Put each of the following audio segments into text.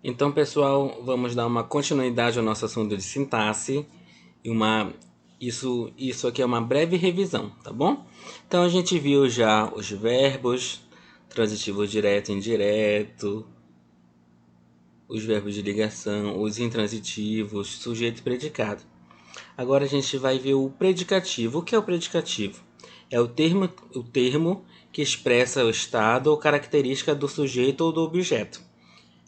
Então, pessoal, vamos dar uma continuidade ao nosso assunto de sintaxe e isso aqui é uma breve revisão, tá bom? Então a gente viu já os verbos, transitivo direto e indireto, os verbos de ligação, os intransitivos, sujeito e predicado. Agora a gente vai ver o predicativo. O que é o predicativo? É o termo que expressa o estado ou característica do sujeito ou do objeto.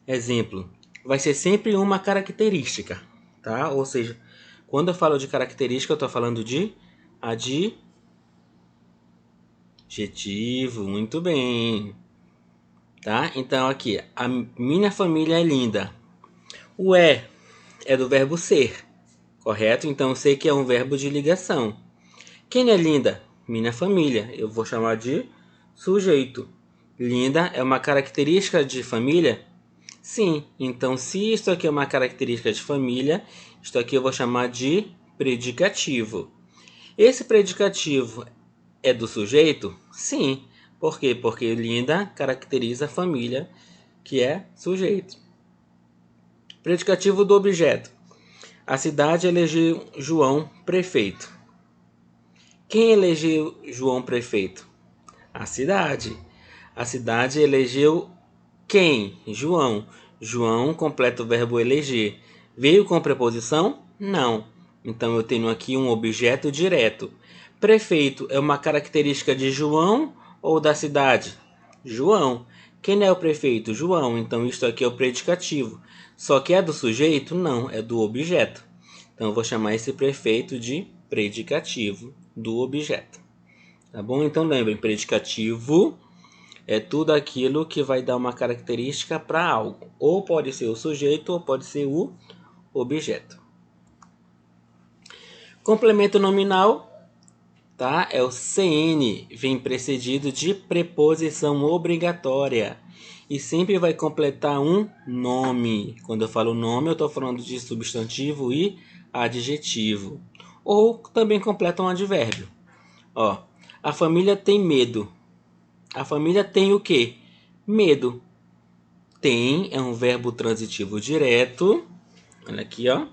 Exemplo, vai ser sempre uma característica, tá? Ou seja, quando eu falo de característica, eu estou falando de adjetivo, muito bem, tá? Então aqui, a minha família é linda. O é do verbo ser, correto? Então eu sei que é um verbo de ligação. Quem é linda? Minha família. Eu vou chamar de sujeito. Linda é uma característica de família? Sim, então se isso aqui é uma característica de família, isto aqui eu vou chamar de predicativo. Esse predicativo é do sujeito? Sim. Por quê? Porque linda caracteriza a família, que é sujeito. Predicativo do objeto. A cidade elegeu João prefeito. Quem elegeu João prefeito? A cidade. A cidade elegeu quem? João. João completa o verbo eleger. Veio com preposição? Não. Então eu tenho aqui um objeto direto. Prefeito é uma característica de João ou da cidade? João. Quem é o prefeito? João. Então isto aqui é o predicativo. Só que é do sujeito? Não, é do objeto. Então eu vou chamar esse prefeito de predicativo do objeto. Tá bom? Então lembrem, predicativo é tudo aquilo que vai dar uma característica para algo. Ou pode ser o sujeito ou pode ser o objeto. Complemento nominal, tá? É o CN, vem precedido de preposição obrigatória e sempre vai completar um nome. Quando eu falo nome, eu estou falando de substantivo e adjetivo. Ou também completa um advérbio. Ó, a família tem medo. A família tem o quê? Medo. Tem é um verbo transitivo direto. Olha aqui, ó.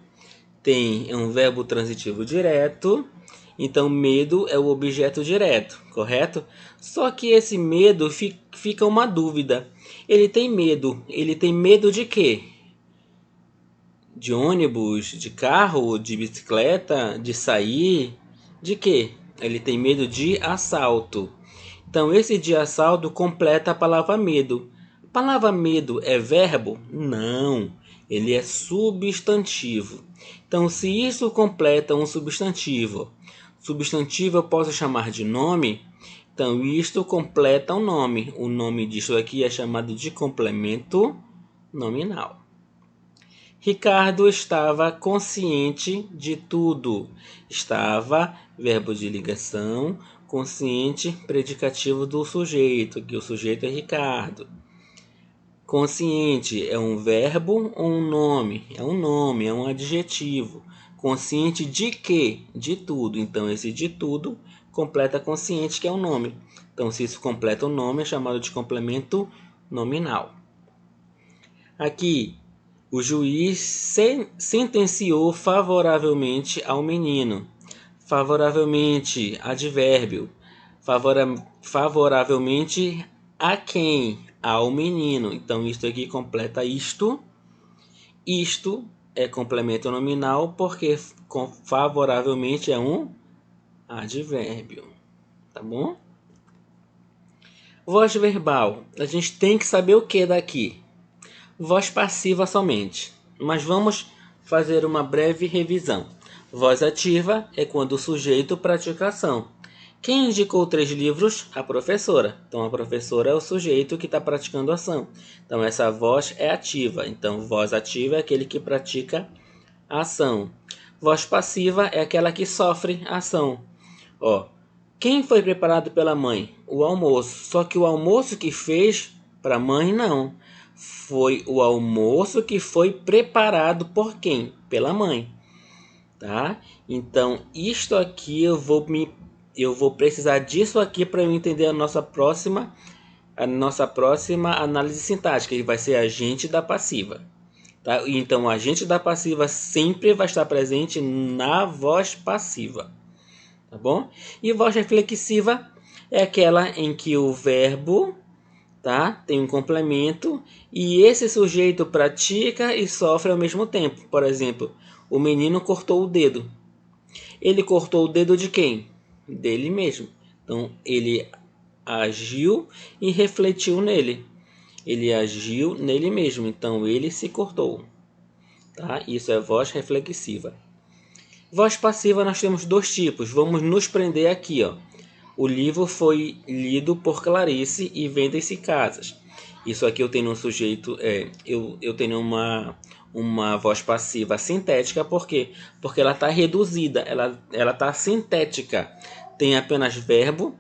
Tem é um verbo transitivo direto. Então, medo é o objeto direto, correto? Só que esse medo fica uma dúvida. Ele tem medo. Ele tem medo de quê? De ônibus, de carro, de bicicleta, de sair? De quê? Ele tem medo de assalto. Então, esse de assalto completa a palavra medo. A palavra medo é verbo? Não, ele é substantivo. Então, se isso completa um substantivo, substantivo eu posso chamar de nome, então isto completa um nome. O nome disso aqui é chamado de complemento nominal. Ricardo estava consciente de tudo. Estava, verbo de ligação, consciente, predicativo do sujeito, que o sujeito é Ricardo. Consciente é um verbo ou um nome? É um nome, é um adjetivo. Consciente de quê? De tudo. Então, esse de tudo completa consciente, que é um nome. Então, se isso completa o nome, é chamado de complemento nominal. Aqui, o juiz sentenciou favoravelmente ao menino. Favoravelmente, advérbio. Favoravelmente a quem? Ao menino. Então, isto aqui completa isto. Isto é complemento nominal porque favoravelmente é um advérbio. Tá bom? Voz verbal. A gente tem que saber o que daqui? Voz passiva somente. Mas vamos fazer uma breve revisão. Voz ativa é quando o sujeito pratica a ação. Quem indicou 3 livros? A professora. Então, a professora é o sujeito que está praticando a ação. Então, essa voz é ativa. Então, voz ativa é aquele que pratica a ação. Voz passiva é aquela que sofre a ação. Ó, quem foi preparado pela mãe? O almoço. Só que o almoço que fez para a mãe, não. Foi o almoço que foi preparado por quem? Pela mãe. Tá? Então, isto aqui eu vou precisar disso aqui para eu entender a nossa próxima análise sintática, que vai ser agente da passiva. tá? Então, o agente da passiva sempre vai estar presente na voz passiva, tá bom? E voz reflexiva é aquela em que o verbo, tá, tem um complemento e esse sujeito pratica e sofre ao mesmo tempo. Por exemplo, o menino cortou o dedo. Ele cortou o dedo de quem? Dele mesmo. Então, ele agiu e refletiu nele. Ele agiu nele mesmo, então ele se cortou. Tá? Isso é voz reflexiva. Voz passiva nós temos dois tipos. Vamos nos prender aqui, ó. O livro foi lido por Clarice e vendem-se casas. Isso aqui eu tenho um sujeito, eu tenho uma voz passiva sintética, por quê? Porque ela está reduzida, ela está sintética. Tem apenas verbo,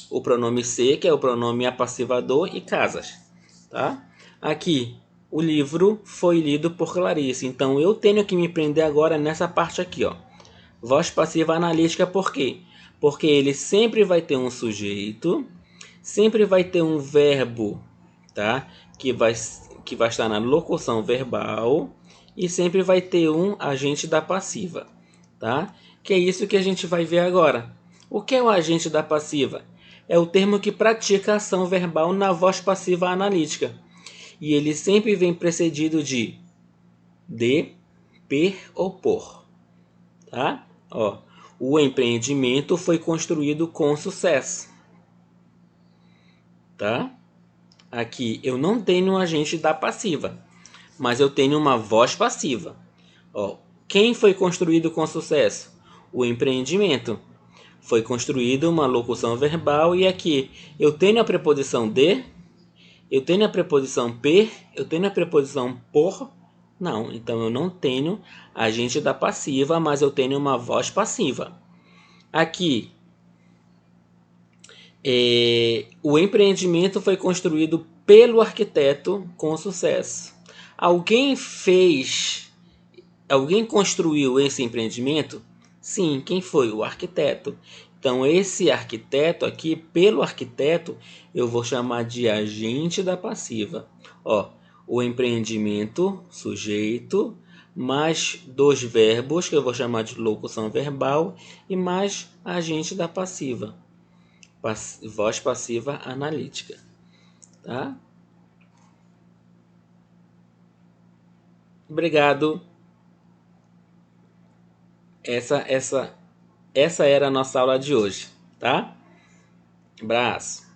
o pronome ser, que é o pronome apassivador, e casas. Tá? Aqui, o livro foi lido por Clarice. Então eu tenho que me prender agora nessa parte aqui, ó. Voz passiva analítica, por quê? Porque ele sempre vai ter um sujeito, sempre vai ter um verbo, tá? Que vai estar na locução verbal e sempre vai ter um agente da passiva, tá? Que é isso que a gente vai ver agora. O que é o agente da passiva? É o termo que pratica a ação verbal na voz passiva analítica. E ele sempre vem precedido de, per ou por, tá? Ó, o empreendimento foi construído com sucesso, tá? Aqui eu não tenho um agente da passiva, mas eu tenho uma voz passiva. Ó, quem foi construído com sucesso? O empreendimento. Foi construído uma locução verbal e aqui eu tenho a preposição de, eu tenho a preposição per, eu tenho a preposição por. Não, então eu não tenho agente da passiva, mas eu tenho uma voz passiva. Aqui, o empreendimento foi construído pelo arquiteto com sucesso. Alguém fez, alguém construiu esse empreendimento? Sim, quem foi? O arquiteto. Então, esse arquiteto aqui, pelo arquiteto, eu vou chamar de agente da passiva. Ó, o empreendimento, sujeito, mais dois verbos, que eu vou chamar de locução verbal, e mais agente da passiva. Voz passiva analítica, tá? Obrigado. Essa era a nossa aula de hoje, tá? Abraço.